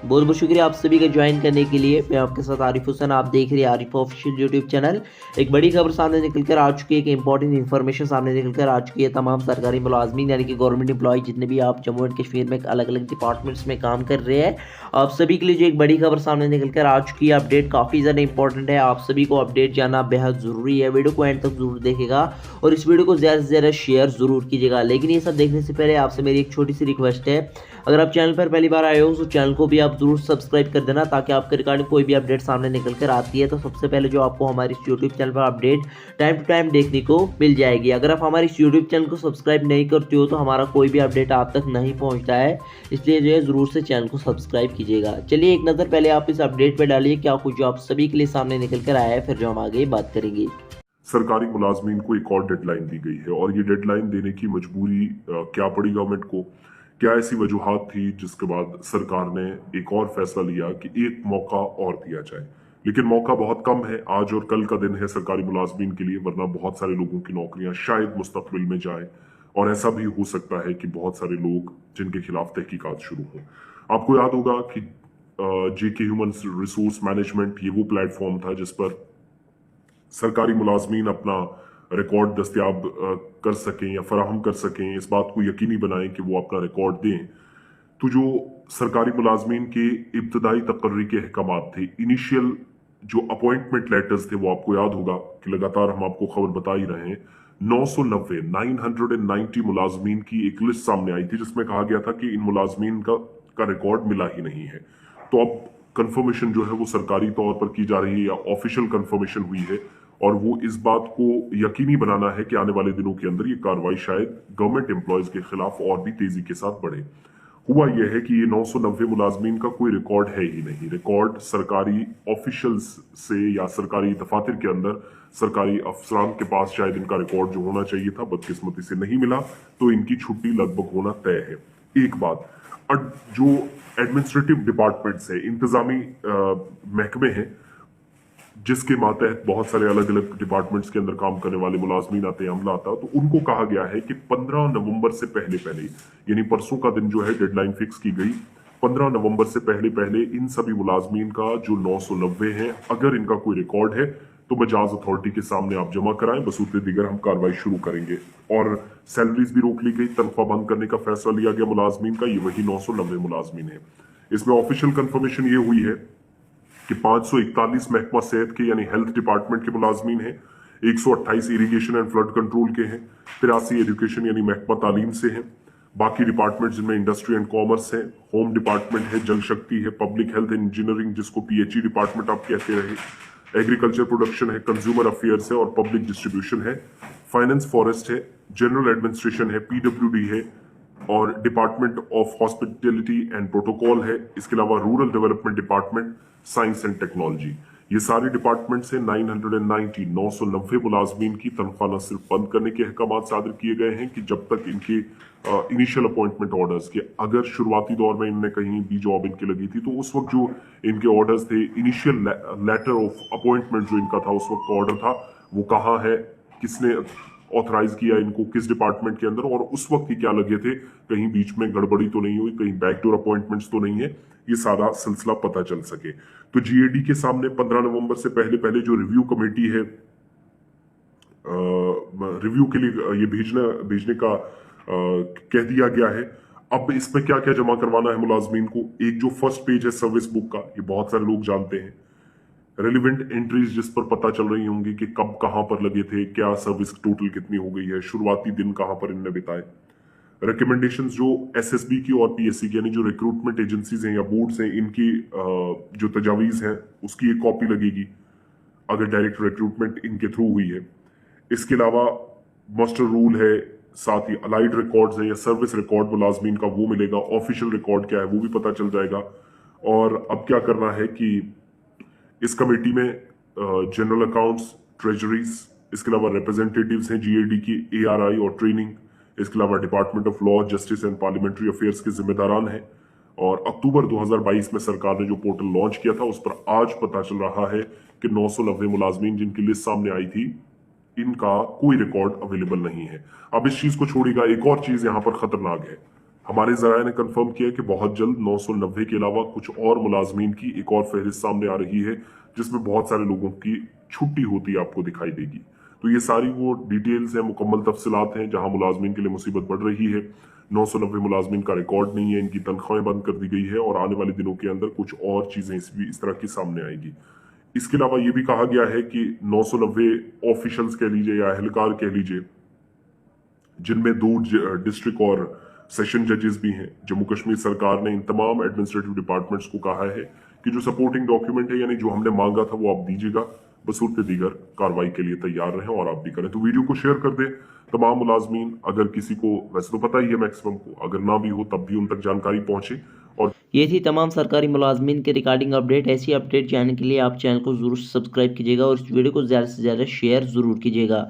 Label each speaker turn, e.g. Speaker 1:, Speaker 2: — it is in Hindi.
Speaker 1: बहुत बहुत शुक्रिया आप सभी का ज्वाइन करने के लिए। मैं आपके साथ आरिफ हुसैन, आप देख रहे हैं आरिफ ऑफिशियल यूट्यूब चैनल। एक बड़ी खबर सामने निकल कर आ चुकी है, एक इंपॉर्टेंट इन्फॉर्मेशन सामने निकल कर आ चुकी है। तमाम सरकारी मुलाजमीन यानी कि गवर्नमेंट एम्प्लॉय जितने भी आप जम्मू एंड कश्मीर में अलग अलग डिपार्टमेंट्स में काम कर रहे हैं, आप सभी के लिए जो एक बड़ी खबर सामने निकल कर आ चुकी है। अपडेट काफ़ी ज़्यादा इंपॉर्टेंट है, आप सभी को अपडेट जानना बेहद ज़रूरी है। वीडियो को एंड तक जरूर देखेगा और इस वीडियो को ज़्यादा से ज़्यादा शेयर ज़रूर कीजिएगा। लेकिन ये सब देखने से पहले आपसे मेरी एक छोटी सी रिक्वेस्ट है, अगर आप चैनल पर पहली बार आए हो तो चैनल को भी आप जरूर सब्सक्राइब कर देना, ताकि आपके रिगार्डिंग कोई भी अपडेट सामने निकल कर आती है तो सबसे पहले जो आपको हमारे इस यूट्यूब चैनल पर अपडेट टाइम टू टाइम देखने को मिल जाएगी। अगर आप हमारे इस यूट्यूब चैनल को सब्सक्राइब नहीं करते हो तो हमारा कोई भी अपडेट आप तक नहीं पहुंचता है, इसलिए जो है ज़रूर से चैनल को सब्सक्राइब कीजिएगा। चलिए एक नज़र पहले आप इस अपडेट पर डालिए क्या कुछ जो आप सभी के लिए सामने निकल कर आया है, फिर जो हम आगे बात करेंगे।
Speaker 2: सरकारी मुलाजमीन को एक और डेडलाइन दी गई है और ये डेडलाइन देने की मजबूरी क्या पड़ी गवर्नमेंट को, क्या ऐसी वजूहात थी जिसके बाद सरकार ने एक और फैसला लिया कि एक मौका और दिया जाए। लेकिन मौका बहुत कम है, आज और कल का दिन है सरकारी मुलाजमीन के लिए, वरना बहुत सारे लोगों की नौकरियां शायद मुस्तकबिल में जाए और ऐसा भी हो सकता है कि बहुत सारे लोग जिनके खिलाफ तहकीकात शुरू हो। आपको याद होगा कि जेके ह्यूमन रिसोर्स मैनेजमेंट ये वो प्लेटफॉर्म था जिस पर सरकारी मुलाजमीन अपना रिकॉर्ड दस्तियाब कर सकें या फराहम कर सकें, इस बात को यकीनी बनाएं कि वो अपना रिकॉर्ड दें। तो जो सरकारी मुलाजमीन के इब्तदाई तकर्री के अहकामात थे, इनिशियल जो अपॉइंटमेंट लेटर्स थे, वो आपको याद होगा कि लगातार हम आपको खबर बता ही रहे हैं। 990 मुलाजमीन की एक लिस्ट सामने आई थी जिसमें कहा गया था कि इन मुलाजमीन का रिकॉर्ड मिला ही नहीं है। तो अब कंफर्मेशन जो है वो सरकारी तौर पर की जा रही है या ऑफिशियल कंफर्मेशन हुई है और वो इस बात को यकीनी बनाना है कि आने वाले दिनों के अंदर ये कार्रवाई शायद गवर्नमेंट एम्प्लॉयज के खिलाफ और भी तेजी के साथ बढ़े। हुआ यह है कि ये 990 मुलाजमीन का कोई रिकॉर्ड है ही नहीं। रिकॉर्ड सरकारी ऑफिशियल्स से या सरकारी दफातर के अंदर सरकारी अफसरान के पास शायद इनका रिकॉर्ड जो होना चाहिए था बदकिस्मती से नहीं मिला, तो इनकी छुट्टी लगभग होना तय है। एक बात, जो एडमिनिस्ट्रेटिव डिपार्टमेंट्स है, इंतजामी महकमे हैं जिसके मातहत बहुत सारे अलग अलग डिपार्टमेंट्स के अंदर काम करने वाले मुलाजमीन आते हैं, अमला आता है, तो उनको कहा गया है कि 15 नवंबर से पहले पहले, यानी परसों का दिन जो है डेडलाइन फिक्स की गई, 15 नवंबर से पहले पहले इन सभी मुलाजमीन का जो 990 हैं, अगर इनका कोई रिकॉर्ड है तो बजाज अथॉरिटी के सामने आप जमा कराएं, बसूते दिगर हम कार्रवाई शुरू करेंगे। और सैलरीज भी रोक ली गई, तनख्वाह बंद करने का फैसला लिया गया मुलाजमीन का। ये वही 990 मुलाजमीन है। इसमें ऑफिशियल कंफर्मेशन ये हुई है कि 541 महकमा सेहत के यानी हेल्थ डिपार्टमेंट के मुलाजमीन हैं, 128 इरिगेशन एंड फ्लड कंट्रोल के हैं, 83 एजुकेशन यानी महकमा तालीम से हैं, बाकी डिपार्टमेंट जिनमें इंडस्ट्री एंड कॉमर्स है, होम डिपार्टमेंट है, जल शक्ति है, पब्लिक हेल्थ एंड इंजीनियरिंग जिसको पीएचई डिपार्टमेंट आप कहते रहे, एग्रीकल्चर प्रोडक्शन है, कंज्यूमर अफेयर्स है और पब्लिक डिस्ट्रीब्यूशन है, फाइनेंस फॉरेस्ट है, जनरल एडमिनिस्ट्रेशन है, पीडब्ल्यूडी है और department of hospitality and protocol है। इसके अलावा rural development department, science and technology, ये सारे डिपार्टमेंट से 990 मुलाजमीन की तनख्वाह न सिर्फ बंद करने के अहकाम सादर किए गए हैं कि जब तक इनके इनिशियल अपॉइंटमेंट ऑर्डर्स के, अगर शुरुआती दौर में इनने कहीं भी जॉब इनकी लगी थी तो उस वक्त जो इनके ऑर्डर्स थे, इनिशियल लेटर ऑफ अपॉइंटमेंट जो इनका था उस वक्त का ऑर्डर था, वो कहाँ है, किसने ऑथराइज किया इनको, किस डिपार्टमेंट के अंदर, और उस वक्त ही क्या लगे थे, कहीं बीच में गड़बड़ी तो नहीं हुई, कहीं बैकडोर अपॉइंटमेंट्स तो नहीं है, ये सारा सिलसिला पता चल सके। तो जीएडी के सामने 15 नवंबर से पहले पहले जो रिव्यू कमेटी है, रिव्यू के लिए ये भेजने का कह दिया गया है। अब इसमें क्या क्या जमा करवाना है मुलाजमीन को, एक जो फर्स्ट पेज है सर्विस बुक का, ये बहुत सारे लोग जानते हैं, रेलिवेंट एंट्रीज जिस पर पता चल रही होंगी कि कब कहां पर लगे थे, क्या सर्विस टोटल कितनी हो गई है, शुरुआती दिन कहां पर इनने बिताए, रिकमेंडेशंस जो एसएसबी की और पीएससी की यानी जो रिक्रूटमेंट एजेंसीज हैं या बोर्ड्स हैं, इनकी जो तजावीज हैं उसकी एक कॉपी लगेगी अगर डायरेक्ट रिक्रूटमेंट इनके थ्रू हुई है। इसके अलावा मास्टर रूल है, साथ ही अलाइड रिकॉर्ड्स हैं या सर्विस रिकॉर्ड मुलाजमीन का वो मिलेगा, ऑफिशियल रिकॉर्ड क्या है वो भी पता चल जाएगा। और अब क्या करना है कि इस कमेटी में जनरल अकाउंट्स, ट्रेजरीज, इसके अलावा रिप्रेजेंटेटिव्स हैं जीएडी की, एआरआई और ट्रेनिंग, इसके अलावा department of law, justice and parliamentary affairs के जिम्मेदारान हैं। और अक्टूबर 2022 में सरकार ने जो पोर्टल लॉन्च किया था उस पर आज पता चल रहा है कि 990 मुलाजमीन जिनकी लिस्ट सामने आई थी, इनका कोई रिकॉर्ड अवेलेबल नहीं है। अब इस चीज को छोड़ेगा, एक और चीज यहां पर खतरनाक है, हमारे जराये ने कंफर्म किया कि बहुत जल्द 990 के अलावा कुछ और मुलाजमीन की एक और फहरिस्त सामने आ रही है, जिसमें बहुत सारे लोगों की छुट्टी होती आपको दिखाई देगी। तो ये सारी वो डिटेल्स हैं, मुकम्मल तफसीलात हैं जहां मुलाजमीन के लिए मुसीबत बढ़ रही है। 990 मुलाजमीन का रिकॉर्ड नहीं है, इनकी तनख्वाहें बंद कर दी गई है और आने वाले दिनों के अंदर कुछ और चीजें इस तरह की सामने आएगी। इसके अलावा ये भी कहा गया है कि 990 ऑफिशियल्स कह लीजिए या अहलकार कह लीजिए, जिनमें 2 डिस्ट्रिक्ट और सेशन जजेस भी हैं, जम्मू कश्मीर सरकार ने इन तमाम एडमिनिस्ट्रेटिव डिपार्टमेंट्स को कहा है कि जो सपोर्टिंग डॉक्यूमेंट है यानी जो हमने मांगा था वो आप दीजिएगा, बसूरत दीगर कार्रवाई के लिए तैयार रहें और आप भी करें। तो वीडियो को शेयर कर दें तमाम मुलाजमीन, अगर किसी को, वैसे तो पता ही है मैक्सिमम को, अगर ना भी हो तब भी उन तक जानकारी पहुंचे। और
Speaker 1: ये थी तमाम सरकारी मुलाजमीन के रिगार्डिंग अपडेट। ऐसी अपडेट जानने के लिए आप चैनल को ज़रूर सब्सक्राइब कीजिएगा और इस वीडियो को ज़्यादा से ज़्यादा शेयर ज़रूर कीजिएगा।